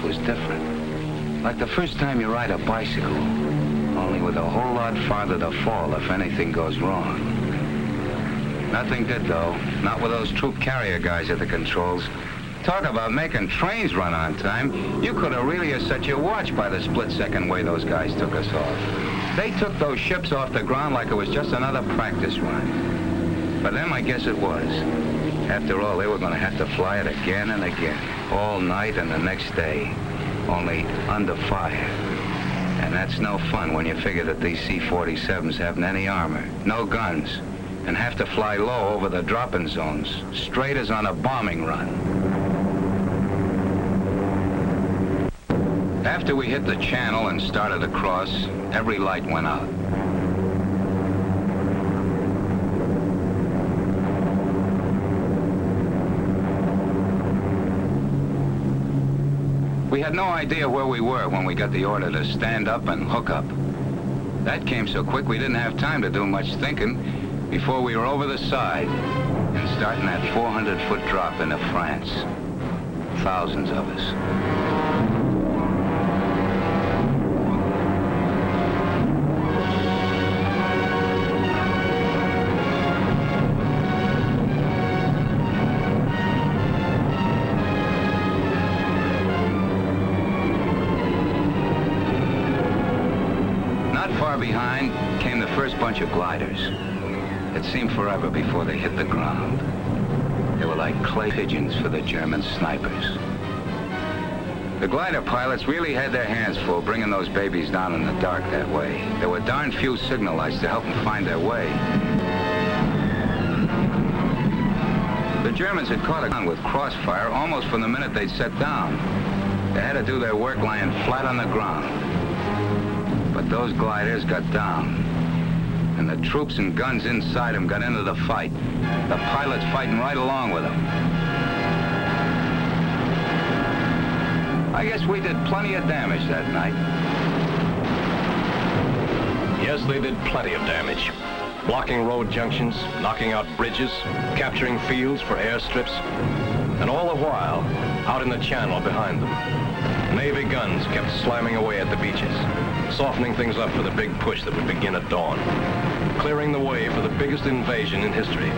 was different. Like the first time you ride a bicycle, only with a whole lot farther to fall if anything goes wrong. Nothing did, though. Not with those troop carrier guys at the controls. Talk about making trains run on time. You could have really set your watch by the split-second way those guys took us off. They took those ships off the ground like it was just another practice run. For them, I guess it was. After all, they were going to have to fly it again and again, all night and the next day, only under fire. And that's no fun when you figure that these C-47s haven't any armor, no guns, and have to fly low over the dropping zones, straight as on a bombing run. After we hit the channel and started across, every light went out. We had no idea where we were when we got the order to stand up and hook up. That came so quick we didn't have time to do much thinking before we were over the side and starting that 400-foot drop into France. Thousands of us. Behind came the first bunch of gliders. It seemed forever before they hit the ground. They were like clay pigeons for the German snipers. The glider pilots really had their hands full bringing those babies down in the dark that way. There were darn few signal lights to help them find their way. The Germans had caught on with crossfire almost from the minute they'd set down. They had to do their work lying flat on the ground. But those gliders got down, and the troops and guns inside them got into the fight. The pilots fighting right along with them. I guess we did plenty of damage that night. Yes, they did plenty of damage. Blocking road junctions, knocking out bridges, capturing fields for airstrips, and all the while, out in the channel behind them, Navy guns kept slamming away at the beaches, softening things up for the big push that would begin at dawn, clearing the way for the biggest invasion in history,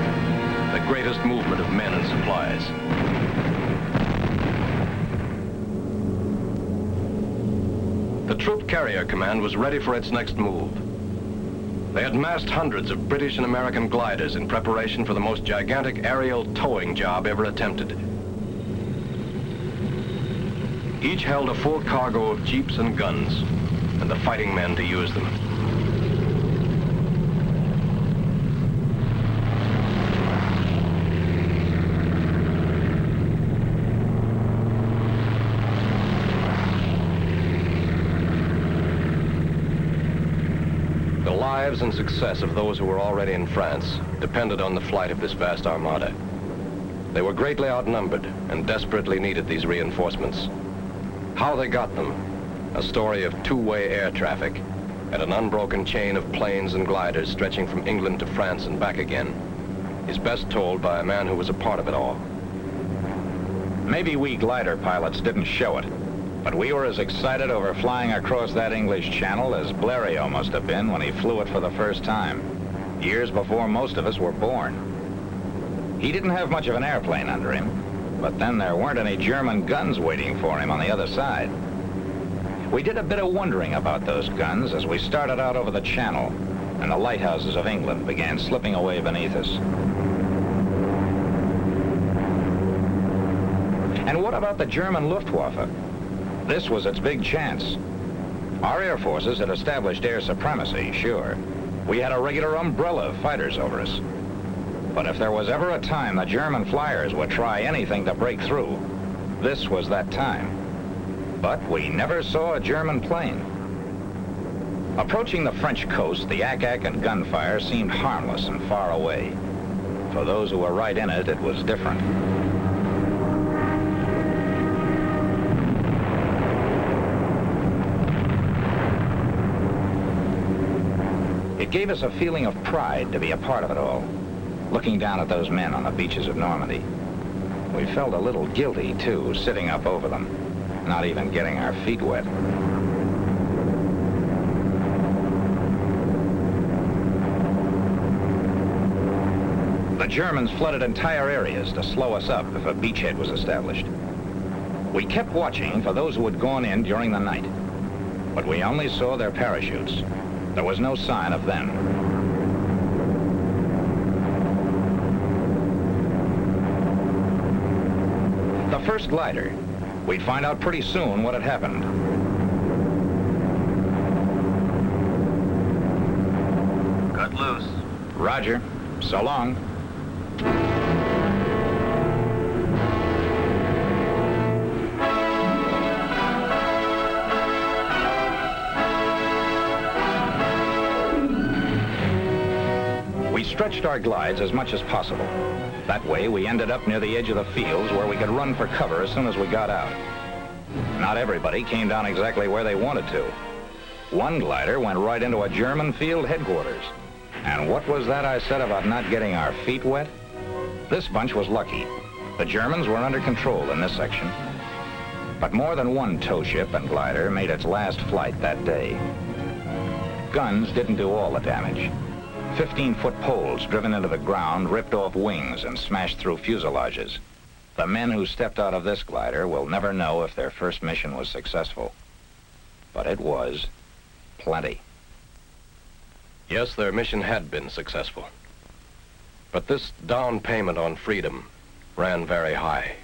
the greatest movement of men and supplies. The Troop Carrier Command was ready for its next move. They had massed hundreds of British and American gliders in preparation for the most gigantic aerial towing job ever attempted. Each held a full cargo of jeeps and guns, and the fighting men to use them. The lives and success of those who were already in France depended on the flight of this vast armada. They were greatly outnumbered and desperately needed these reinforcements. How they got them, a story of two-way air traffic and an unbroken chain of planes and gliders stretching from England to France and back again, is best told by a man who was a part of it all. Maybe we glider pilots didn't show it, but we were as excited over flying across that English Channel as Blériot must have been when he flew it for the first time, years before most of us were born. He didn't have much of an airplane under him, but then there weren't any German guns waiting for him on the other side. We did a bit of wondering about those guns as we started out over the Channel, and the lighthouses of England began slipping away beneath us. And what about the German Luftwaffe? This was its big chance. Our air forces had established air supremacy, sure. We had a regular umbrella of fighters over us. But if there was ever a time the German flyers would try anything to break through, this was that time. But we never saw a German plane. Approaching the French coast, the ack-ack and gunfire seemed harmless and far away. For those who were right in it, it was different. It gave us a feeling of pride to be a part of it all. Looking down at those men on the beaches of Normandy. We felt a little guilty, too, sitting up over them. not even getting our feet wet. The Germans flooded entire areas to slow us up if a beachhead was established. We kept watching for those who had gone in during the night, but we only saw their parachutes. There was no sign of them. The first glider, we'd find out pretty soon what had happened. Cut loose. Roger. So long. We stretched our glides as much as possible. That way, we ended up near the edge of the fields where we could run for cover as soon as we got out. Not everybody came down exactly where they wanted to. One glider went right into a German field headquarters. And what was that I said about not getting our feet wet? This bunch was lucky. The Germans were under control in this section. But more than one tow ship and glider made its last flight that day. Guns didn't do all the damage. 15-foot poles driven into the ground ripped off wings and smashed through fuselages. The men who stepped out of this glider will never know if their first mission was successful. But it was plenty. Yes, their mission had been successful. But this down payment on freedom ran very high.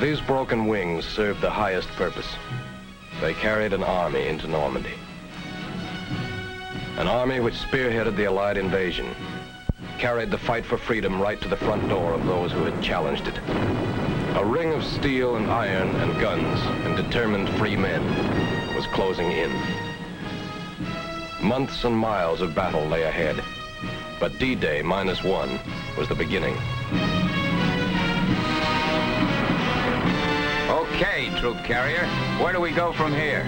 These broken wings served the highest purpose. They carried an army into Normandy. An army which spearheaded the Allied invasion, carried the fight for freedom right to the front door of those who had challenged it. A ring of steel and iron and guns and determined free men was closing in. Months and miles of battle lay ahead, but D-Day -1 was the beginning. Okay, troop carrier, where do we go from here?